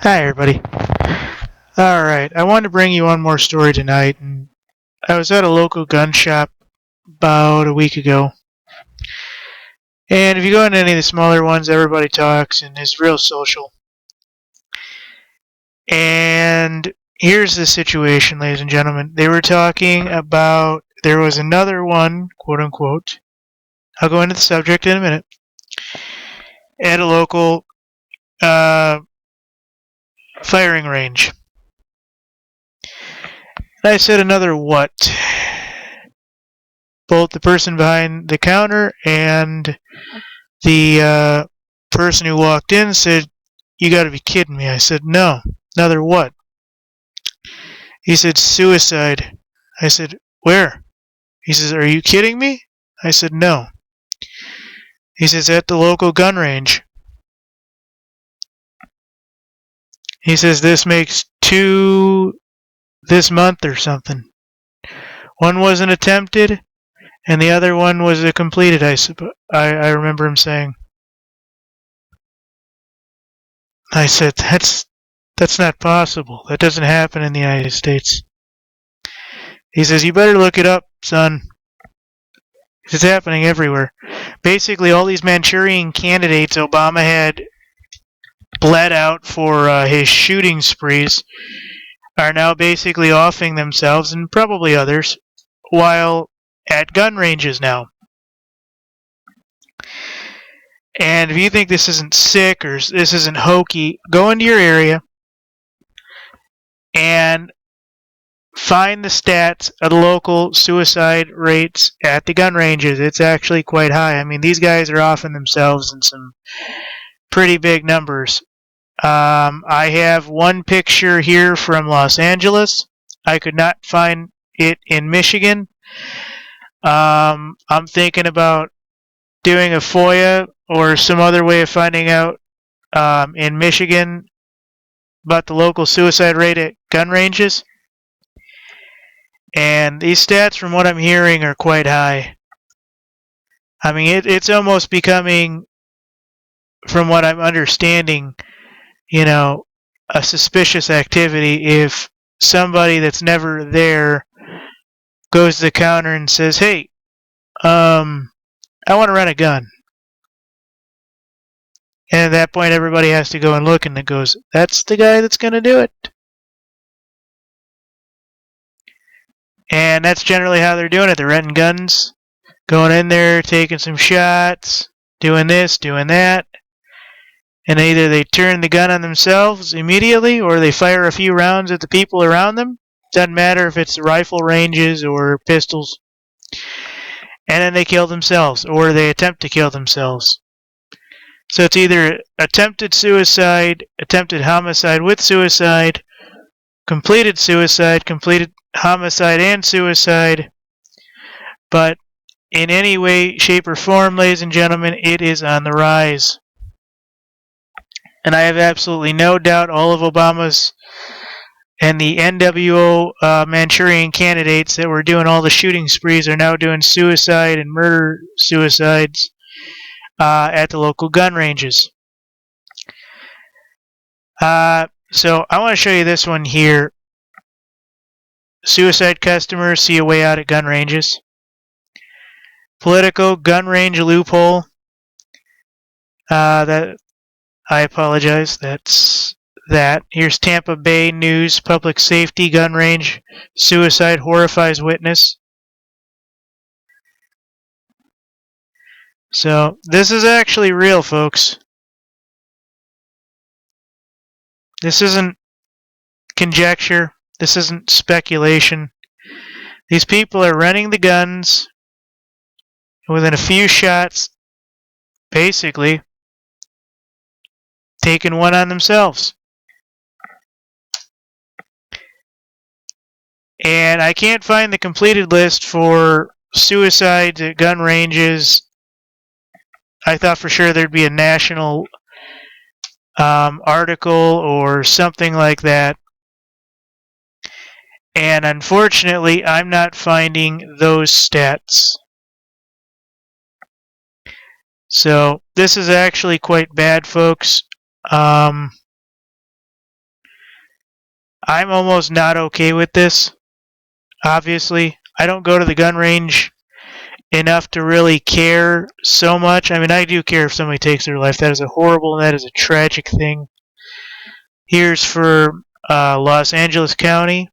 Hi, everybody. Alright, I wanted to bring you one more story tonight. And I was at a local gun shop about a week ago. And if you go into any of the smaller ones, everybody talks and is real social. And here's the situation, ladies and gentlemen. They were talking about there was another one, quote unquote. I'll go into the subject in a minute. At a local firing range. And I said another what? Both the person behind the counter and the person who walked in said, "You got to be kidding me." I said, "No." "Another what?" He said, "Suicide." I said, "Where?" He says, "Are you kidding me?" I said, "No." He says, "At the local gun range." He says, "This makes two this month or something. One wasn't attempted, and the other one was a completed." I remember him saying. I said, "That's not possible. That doesn't happen in the United States." He says, "You better look it up, son. It's happening everywhere." Basically, all these Manchurian candidates Obama had bled out for his shooting sprees are now basically offing themselves, and probably others, while at gun ranges now. And if you think this isn't sick or this isn't hokey, go into your area and find the stats of the local suicide rates at the gun ranges. It's actually quite high. I mean, these guys are offing themselves in some pretty big numbers. I have one picture here from Los Angeles. I could not find it in Michigan. I'm thinking about doing a FOIA or some other way of finding out in Michigan about the local suicide rate at gun ranges. And these stats, from what I'm hearing, are quite high. I mean, it's almost becoming, from what I'm understanding, a suspicious activity if somebody that's never there goes to the counter and says, "Hey, I want to rent a gun." And at that point, everybody has to go and look, and it goes, "That's the guy that's going to do it." And that's generally how they're doing it. They're renting guns, going in there, taking some shots, doing this, doing that. And either they turn the gun on themselves immediately or they fire a few rounds at the people around them. Doesn't matter if it's rifle ranges or pistols. And then they kill themselves or they attempt to kill themselves. So it's either attempted suicide, attempted homicide with suicide, completed homicide and suicide. But in any way, shape, or form, ladies and gentlemen, it is on the rise. And I have absolutely no doubt all of Obama's and the NWO Manchurian candidates that were doing all the shooting sprees are now doing suicide and murder suicides at the local gun ranges. So I want to show you this one here. Suicide customers see a way out at gun ranges. Political gun range loophole. That I apologize. That's that. Here's Tampa Bay News public safety gun range. Suicide horrifies witness. So this is actually real, folks. This isn't conjecture. This isn't speculation. These people are renting the guns. Within a few shots, basically, taking one on themselves. And I can't find the completed list for suicides at gun ranges. I thought for sure there'd be a national article or something like that. And unfortunately, I'm not finding those stats. So this is actually quite bad, folks. I'm almost not okay with this, obviously. I don't go to the gun range enough to really care so much. I mean, I do care if somebody takes their life. That is a horrible and that is a tragic thing. Here's for Los Angeles County.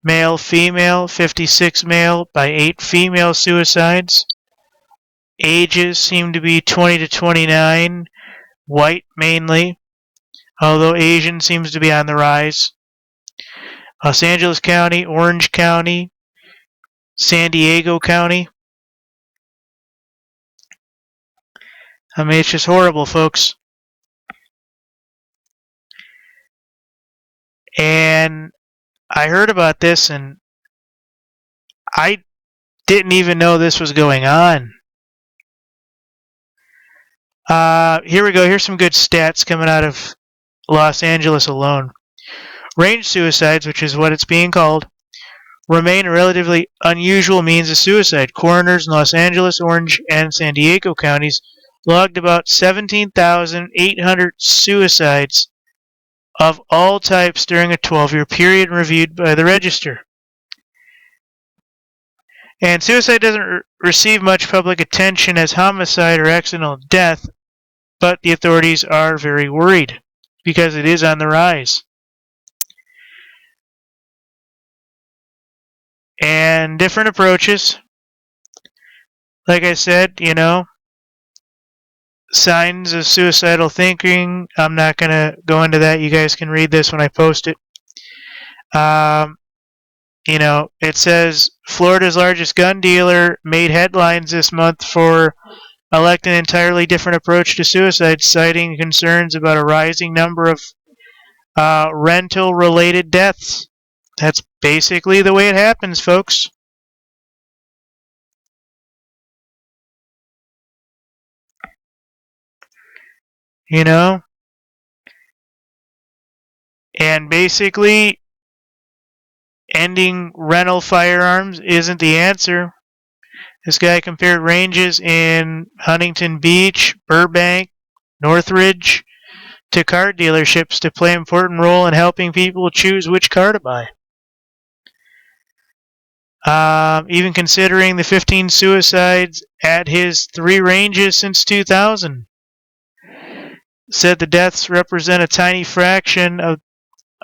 Male, female, 56 male by 8 female suicides. Ages seem to be 20 to 29, white mainly, although Asian seems to be on the rise. Los Angeles County, Orange County, San Diego County. I mean, it's just horrible, folks. And I heard about this, and I didn't even know this was going on. Here we go. Here's some good stats coming out of Los Angeles alone. Range suicides, which is what it's being called, remain a relatively unusual means of suicide. Coroners in Los Angeles, Orange, and San Diego counties logged about 17,800 suicides of all types during a 12-year period reviewed by the Register. And suicide doesn't receive much public attention as homicide or accidental death, but the authorities are very worried because it is on the rise. And different approaches. Like I said, signs of suicidal thinking. I'm not going to go into that. You guys can read this when I post it. It says Florida's largest gun dealer made headlines this month for electing an entirely different approach to suicide, citing concerns about a rising number of rental-related deaths. That's basically the way it happens, folks. And basically, ending rental firearms isn't the answer. This guy compared ranges in Huntington Beach, Burbank, Northridge to car dealerships to play an important role in helping people choose which car to buy. Even considering the 15 suicides at his 3 ranges since 2000. Said the deaths represent a tiny fraction of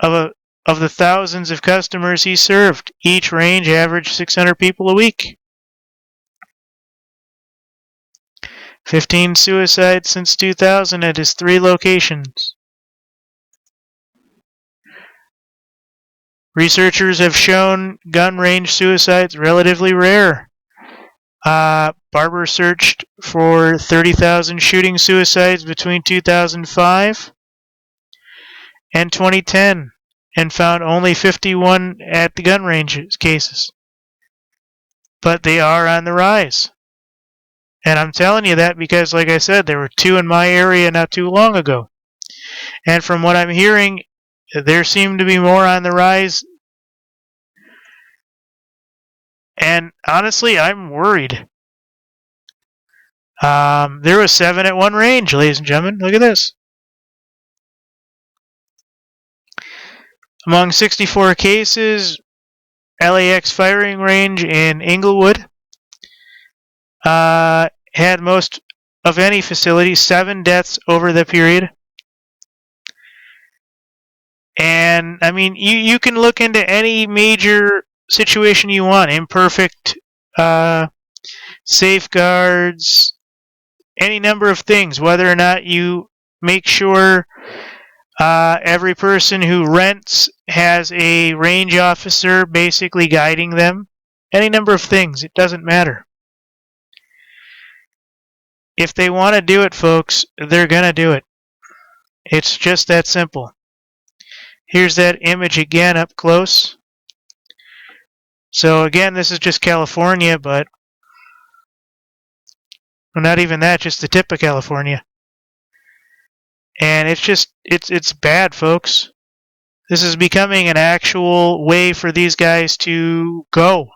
the thousands of customers he served. Each range averaged 600 people a week. 15 suicides since 2000 at his 3 locations. Researchers have shown gun range suicides relatively rare. Barber searched for 30,000 shooting suicides between 2005 and 2010 and found only 51 at the gun range cases. But they are on the rise. And I'm telling you that because, like I said, there were 2 in my area not too long ago. And from what I'm hearing, there seem to be more on the rise. And honestly, I'm worried. There was 7 at one range, ladies and gentlemen. Look at this. Among 64 cases, LAX firing range in Inglewood had most of any facility, 7 deaths over the period. And, I mean, you can look into any major situation you want. Imperfect safeguards, any number of things, whether or not you make sure every person who rents has a range officer basically guiding them. Any number of things. It doesn't matter. If they want to do it, folks, they're going to do it. It's just that simple. Here's that image again up close. So again, this is just California, but well, not even that, just the tip of California. And it's bad, folks. This is becoming an actual way for these guys to go.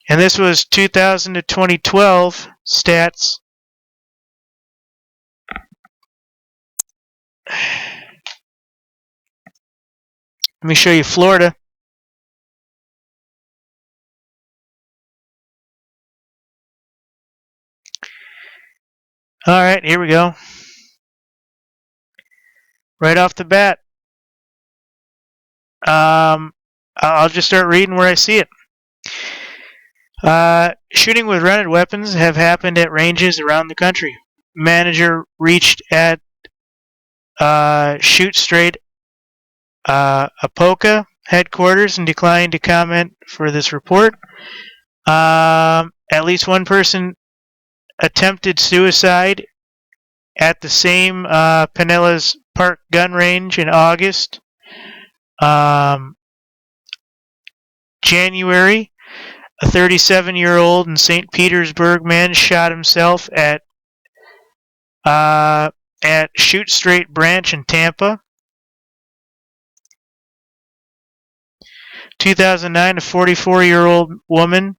And this was 2000 to 2012 stats. Let me show you Florida. All right, here we go. Right off the bat. I'll just start reading where I see it. Shooting with rented weapons have happened at ranges around the country. Manager reached at Shoot Straight Apoca headquarters and declined to comment for this report. At least one person attempted suicide at the same Pinellas Park gun range in August. January, a 37-year-old in St. Petersburg man shot himself at Shoot Straight Branch in Tampa. 2009, a 44-year-old woman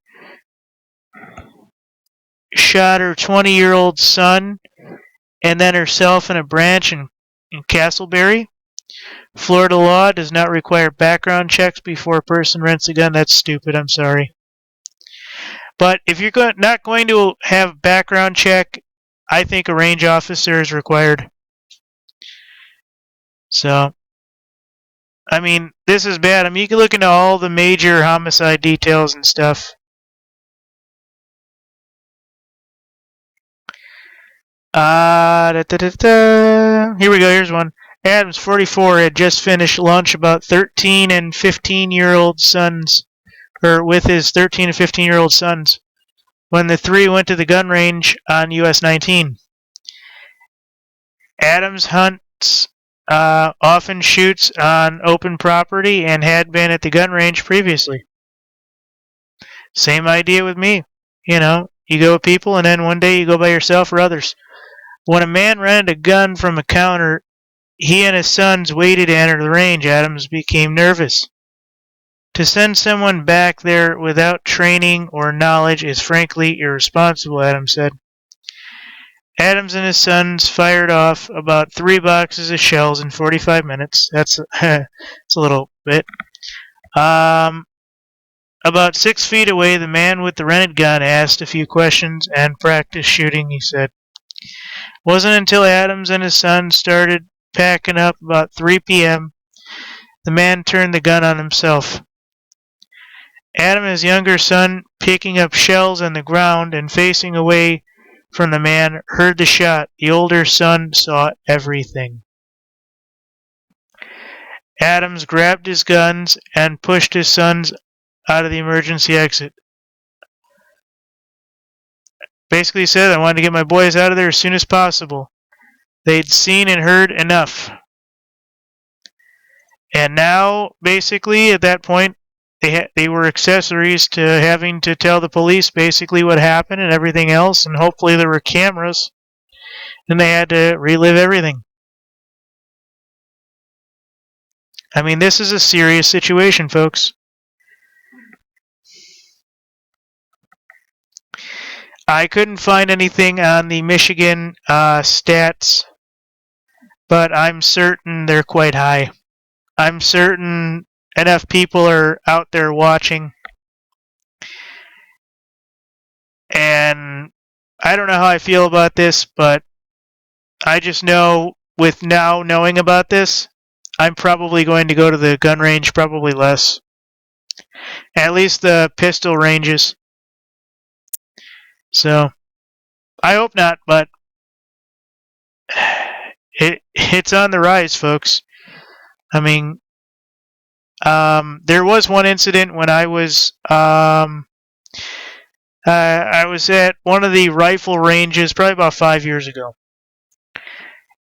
shot her 20-year-old son and then herself in a branch in Castleberry. Florida law does not require background checks before a person rents a gun. That's stupid. I'm sorry. But if you're not going to have background check, I think a range officer is required. So, I mean, this is bad. I mean, you can look into all the major homicide details and stuff. Here we go. Here's one. Adams, 44, had just finished lunch about 13 and 15-year-old sons, or with his 13 and 15-year-old sons, when the three went to the gun range on US 19. Adams hunts often shoots on open property and had been at the gun range previously. Same idea with me. You know, you go with people and then one day you go by yourself or others. When a man rented a gun from a counter, he and his sons waited to enter the range. Adams became nervous. To send someone back there without training or knowledge is frankly irresponsible, Adams said. Adams and his sons fired off about 3 boxes of shells in 45 minutes. That's a little bit. About 6 feet away, the man with the rented gun asked a few questions and practiced shooting, he said. Wasn't until Adams and his sons started packing up about 3 p.m. the man turned the gun on himself. Adam and his younger son, picking up shells on the ground and facing away from the man, heard the shot. The older son saw everything. Adams grabbed his guns and pushed his sons out of the emergency exit. Basically said, I wanted to get my boys out of there as soon as possible. They'd seen and heard enough. And now, basically, at that point, they were accessories to having to tell the police basically what happened and everything else, and hopefully there were cameras, and they had to relive everything. I mean, this is a serious situation, folks. I couldn't find anything on the Michigan stats, but I'm certain they're quite high. I'm certain enough people are out there watching. And I don't know how I feel about this, but I just know with now knowing about this, I'm probably going to go to the gun range, probably less. At least the pistol ranges. So, I hope not, but it's on the rise, folks. I mean, there was one incident when I was at one of the rifle ranges probably about 5 years ago.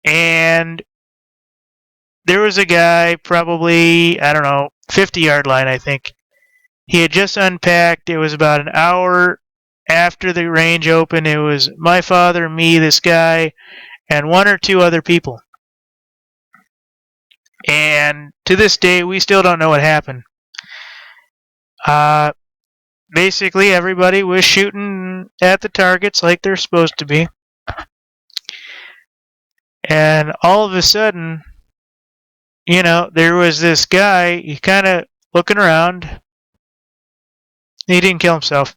And there was a guy probably, 50-yard line, I think. He had just unpacked. It was about an hour after the range opened. It was my father, me, this guy, and 1 or 2 other people. And to this day, we still don't know what happened. Basically, everybody was shooting at the targets like they're supposed to be. And all of a sudden, there was this guy, he kind of looking around. He didn't kill himself,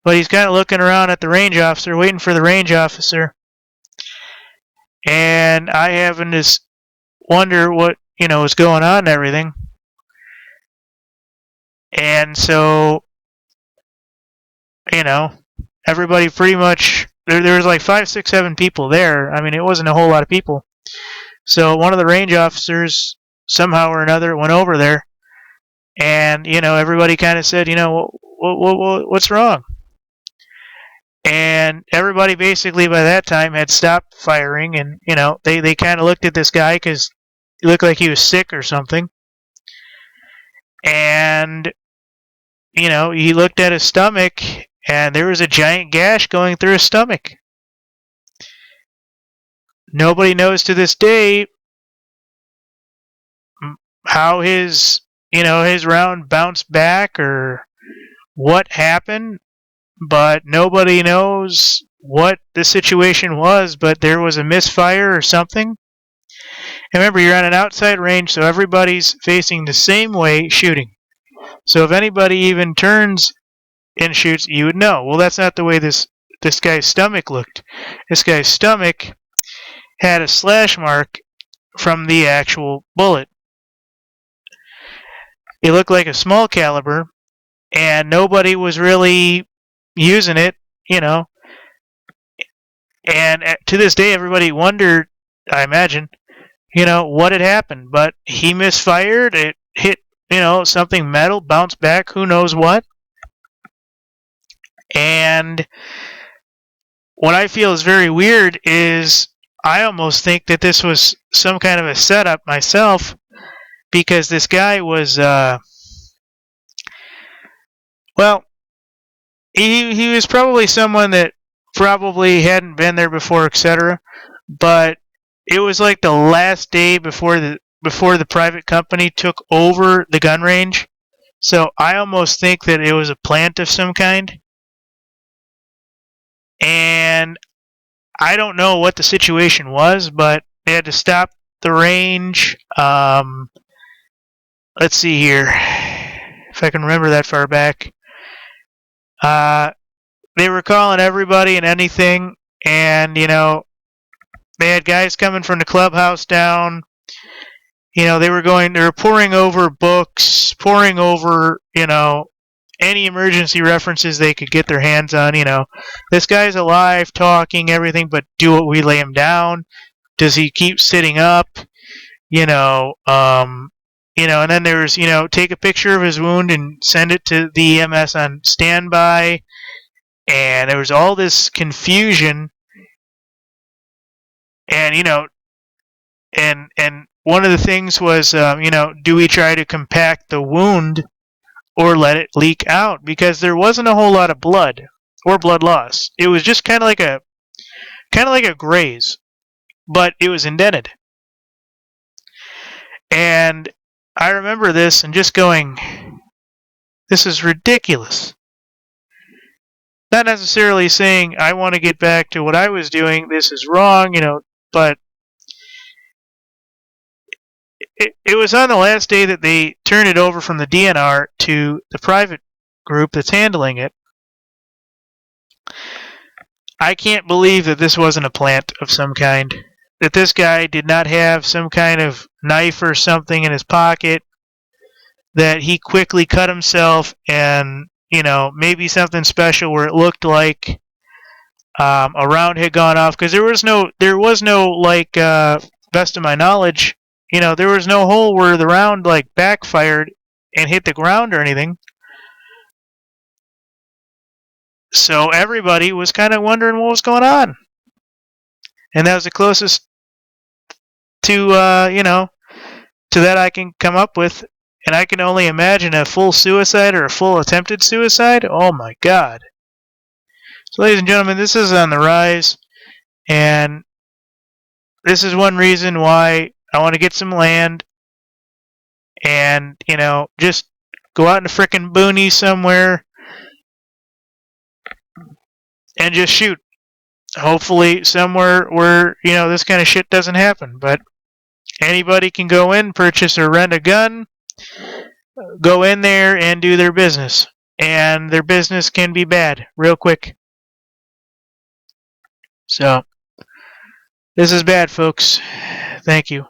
but he's kind of looking around at the range officer, waiting for the range officer. And I having this wonder what, was going on and everything. And so, everybody pretty much, there was like 5, 6, 7 people there. I mean, it wasn't a whole lot of people. So one of the range officers, somehow or another, went over there. And, everybody kind of said, what's wrong? And everybody basically by that time had stopped firing. And, they kind of looked at this guy because he looked like he was sick or something. And, he looked at his stomach, and there was a giant gash going through his stomach. Nobody knows to this day how his round bounced back or what happened, but nobody knows what the situation was, but there was a misfire or something. And remember, you're on an outside range, so everybody's facing the same way shooting. So if anybody even turns and shoots, you would know. Well, that's not the way this guy's stomach looked. This guy's stomach had a slash mark from the actual bullet. It looked like a small caliber, and nobody was really using it, And to this day, everybody wondered, I imagine, what had happened. But he misfired. It hit, something metal, bounced back, who knows what. And what I feel is very weird is I almost think that this was some kind of a setup myself, because this guy was, he was probably someone that probably hadn't been there before, etc. But it was like the last day before the private company took over the gun range. So I almost think that it was a plant of some kind. And I don't know what the situation was, but they had to stop the range. Let's see here, if I can remember that far back. They were calling everybody and anything, and they had guys coming from the clubhouse down. They were pouring over books, pouring over, any emergency references they could get their hands on. This guy's alive, talking, everything, but do we lay him down? Does he keep sitting up? And then there was, take a picture of his wound and send it to the EMS on standby. And there was all this confusion. And, and one of the things was, do we try to compact the wound or let it leak out? Because there wasn't a whole lot of blood or blood loss. It was just kind of like a graze, but it was indented. And I remember this and just going, this is ridiculous. Not necessarily saying I want to get back to what I was doing, this is wrong, but it was on the last day that they turned it over from the DNR to the private group that's handling it. I can't believe that this wasn't a plant of some kind. That this guy did not have some kind of knife or something in his pocket, that he quickly cut himself, and maybe something special where it looked like a round had gone off, because there was no like, best of my knowledge, there was no hole where the round like backfired and hit the ground or anything. So everybody was kind of wondering what was going on. And that was the closest to, to that I can come up with. And I can only imagine a full suicide or a full attempted suicide. Oh my God. So ladies and gentlemen, this is on the rise. And this is one reason why I want to get some land and, just go out in the frickin' boonies somewhere and just shoot. Hopefully somewhere where, this kind of shit doesn't happen. But Anybody can go in, purchase or rent a gun, go in there and do their business. And their business can be bad real quick. So, this is bad, folks. Thank you.